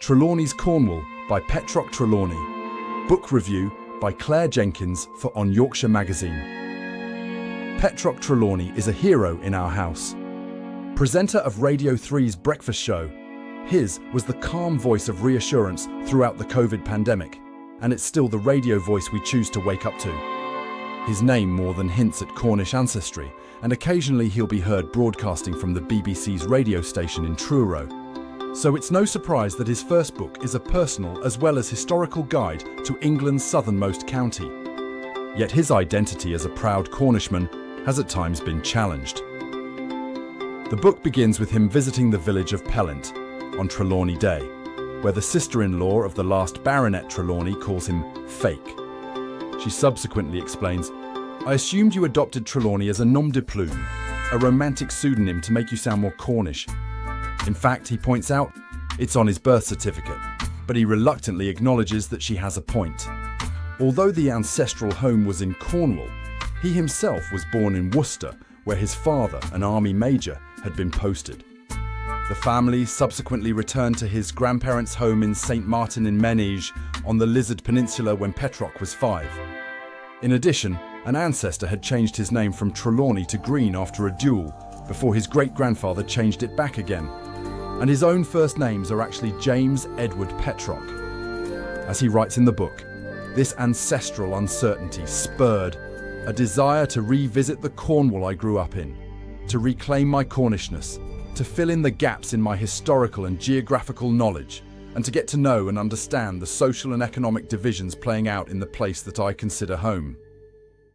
Trelawny's Cornwall by Petroc Trelawny. Book review by Claire Jenkins for On Yorkshire magazine. Petroc Trelawny is a hero in our house. Presenter of Radio 3's breakfast show, his was the calm voice of reassurance throughout the COVID pandemic, and it's still the radio voice we choose to wake up to. His name more than hints at Cornish ancestry, and occasionally he'll be heard broadcasting from the BBC's radio station in Truro. So it's no surprise that his first book is a personal as well as historical guide to England's southernmost county. Yet his identity as a proud Cornishman has at times been challenged. The book begins with him visiting the village of Pellent on Trelawny Day, where the sister-in-law of the last Baronet Trelawny calls him fake. She subsequently explains, "I assumed you adopted Trelawny as a nom de plume, a romantic pseudonym to make you sound more Cornish. In fact," he points out, "it's on his birth certificate," but he reluctantly acknowledges that she has a point. Although the ancestral home was in Cornwall, he himself was born in Worcester, where his father, an army major, had been posted. The family subsequently returned to his grandparents' home in St. Martin-in-Meneage on the Lizard Peninsula when Petroc was 5. In addition, an ancestor had changed his name from Trelawny to Green after a duel, before his great-grandfather changed it back again. And his own first names are actually James Edward Petroc. As he writes in the book, this ancestral uncertainty spurred a desire to revisit the Cornwall I grew up in, to reclaim my Cornishness, to fill in the gaps in my historical and geographical knowledge, and to get to know and understand the social and economic divisions playing out in the place that I consider home.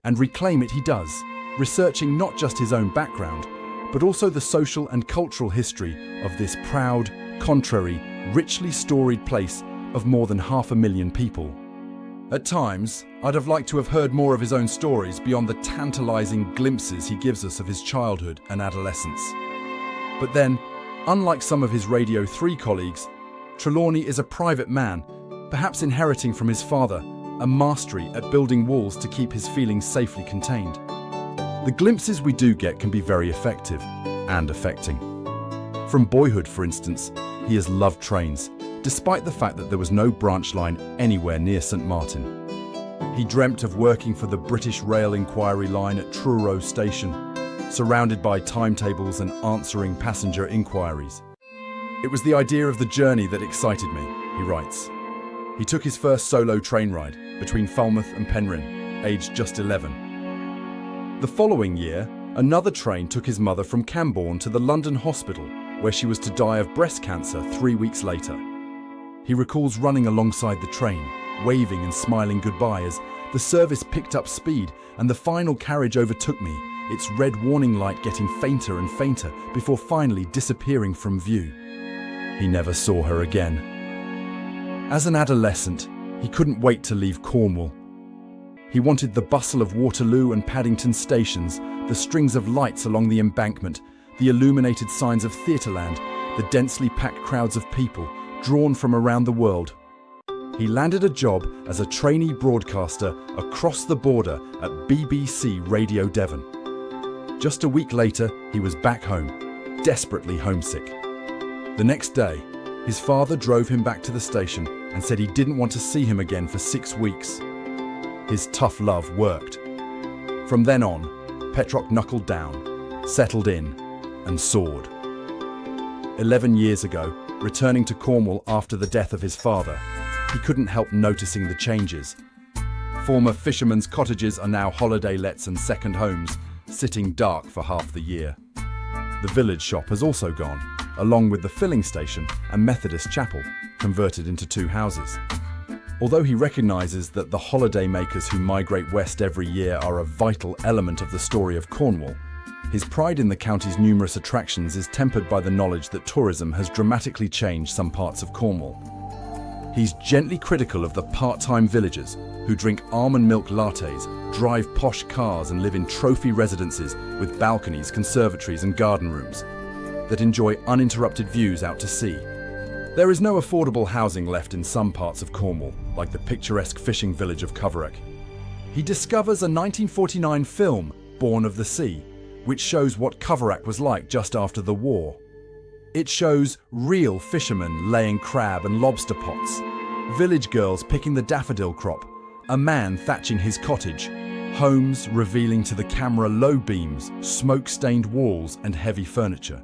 And reclaim it he does, researching not just his own background, but also the social and cultural history of this proud, contrary, richly storied place of more than 500,000 people. At times, I'd have liked to have heard more of his own stories beyond the tantalising glimpses he gives us of his childhood and adolescence. But then, unlike some of his Radio 3 colleagues, Trelawny is a private man, perhaps inheriting from his father a mastery at building walls to keep his feelings safely contained. The glimpses we do get can be very effective and affecting. From boyhood, for instance, he has loved trains, despite the fact that there was no branch line anywhere near St. Martin. He dreamt of working for the British Rail Inquiry Line at Truro Station, surrounded by timetables and answering passenger inquiries. "It was the idea of the journey that excited me," he writes. He took his first solo train ride between Falmouth and Penryn, aged just 11. The following year, another train took his mother from Camborne to the London hospital, where she was to die of breast cancer 3 weeks later. He recalls running alongside the train, waving and smiling goodbye as the service picked up speed and the final carriage overtook me, its red warning light getting fainter and fainter before finally disappearing from view. He never saw her again. As an adolescent, he couldn't wait to leave Cornwall. He wanted the bustle of Waterloo and Paddington stations, the strings of lights along the embankment, the illuminated signs of Theatreland, the densely packed crowds of people drawn from around the world. He landed a job as a trainee broadcaster across the border at BBC Radio Devon. Just a week later, he was back home, desperately homesick. The next day, his father drove him back to the station and said he didn't want to see him again for 6 weeks. His tough love worked. From then on, Petroc knuckled down, settled in, and soared. 11 years ago, returning to Cornwall after the death of his father, he couldn't help noticing the changes. Former fishermen's cottages are now holiday lets and second homes, sitting dark for half the year. The village shop has also gone, along with the filling station and Methodist chapel, converted into 2 houses. Although he recognises that the holiday makers who migrate west every year are a vital element of the story of Cornwall, his pride in the county's numerous attractions is tempered by the knowledge that tourism has dramatically changed some parts of Cornwall. He's gently critical of the part-time villagers who drink almond milk lattes, drive posh cars and live in trophy residences with balconies, conservatories and garden rooms, that enjoy uninterrupted views out to sea. There is no affordable housing left in some parts of Cornwall, like the picturesque fishing village of Coverack. He discovers a 1949 film, Born of the Sea, which shows what Coverack was like just after the war. It shows real fishermen laying crab and lobster pots, village girls picking the daffodil crop, a man thatching his cottage, homes revealing to the camera low beams, smoke-stained walls and heavy furniture.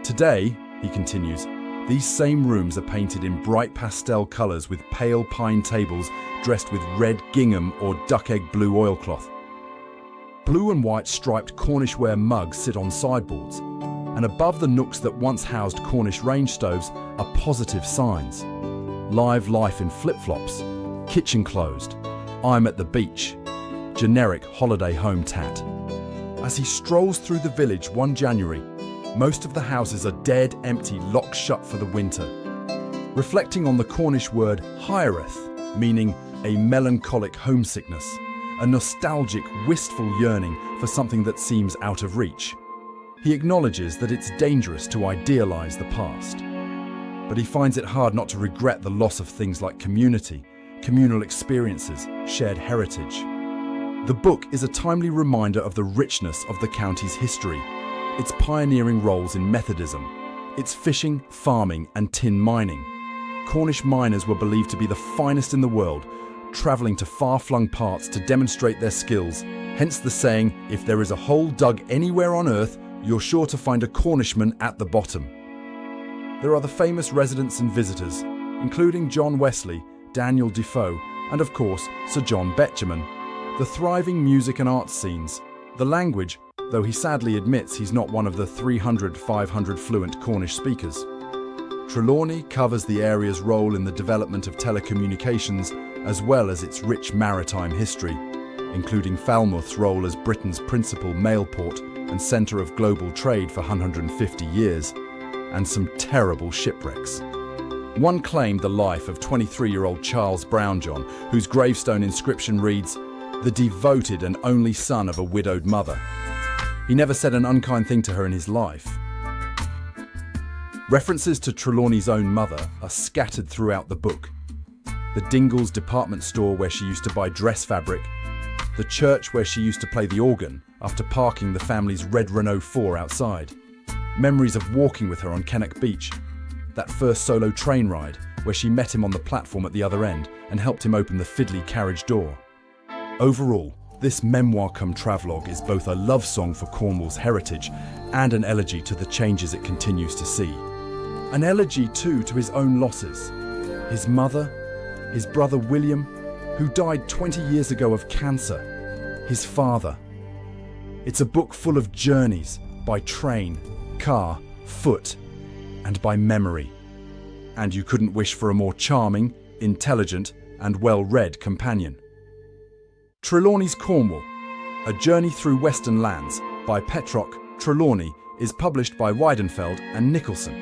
Today, he continues, these same rooms are painted in bright pastel colours with pale pine tables dressed with red gingham or duck-egg blue oilcloth. Blue and white striped Cornish ware mugs sit on sideboards, and above the nooks that once housed Cornish range stoves are positive signs. Live life in flip-flops, kitchen closed, I'm at the beach, generic holiday home tat. As he strolls through the village one January, most of the houses are dead, empty, locked shut for the winter. Reflecting on the Cornish word hiereth, meaning a melancholic homesickness, a nostalgic, wistful yearning for something that seems out of reach. He acknowledges that it's dangerous to idealize the past, but he finds it hard not to regret the loss of things like community, communal experiences, shared heritage. The book is a timely reminder of the richness of the county's history, its pioneering roles in Methodism, its fishing, farming and tin mining. Cornish miners were believed to be the finest in the world, travelling to far-flung parts to demonstrate their skills, hence the saying, if there is a hole dug anywhere on earth, you're sure to find a Cornishman at the bottom. There are the famous residents and visitors, including John Wesley, Daniel Defoe, and of course, Sir John Betjeman, the thriving music and arts scenes, the language, though he sadly admits he's not one of the 300-500 fluent Cornish speakers. Trelawny covers the area's role in the development of telecommunications as well as its rich maritime history, including Falmouth's role as Britain's principal mail port and centre of global trade for 150 years, and some terrible shipwrecks. One claimed the life of 23-year-old Charles Brownjohn, whose gravestone inscription reads, "The devoted and only son of a widowed mother." He never said an unkind thing to her in his life. References to Trelawny's own mother are scattered throughout the book. The Dingles department store where she used to buy dress fabric, the church where she used to play the organ after parking the family's red Renault 4 outside, memories of walking with her on Kennock Beach, that first solo train ride where she met him on the platform at the other end and helped him open the fiddly carriage door. Overall, this memoir cum travelogue is both a love song for Cornwall's heritage and an elegy to the changes it continues to see. An elegy too to his own losses. His mother, his brother William, who died 20 years ago of cancer, his father. It's a book full of journeys by train, car, foot, and by memory. And you couldn't wish for a more charming, intelligent, and well-read companion. Trelawny's Cornwall, A Journey Through Western Lands by Petroc Trelawny is published by Weidenfeld and Nicholson.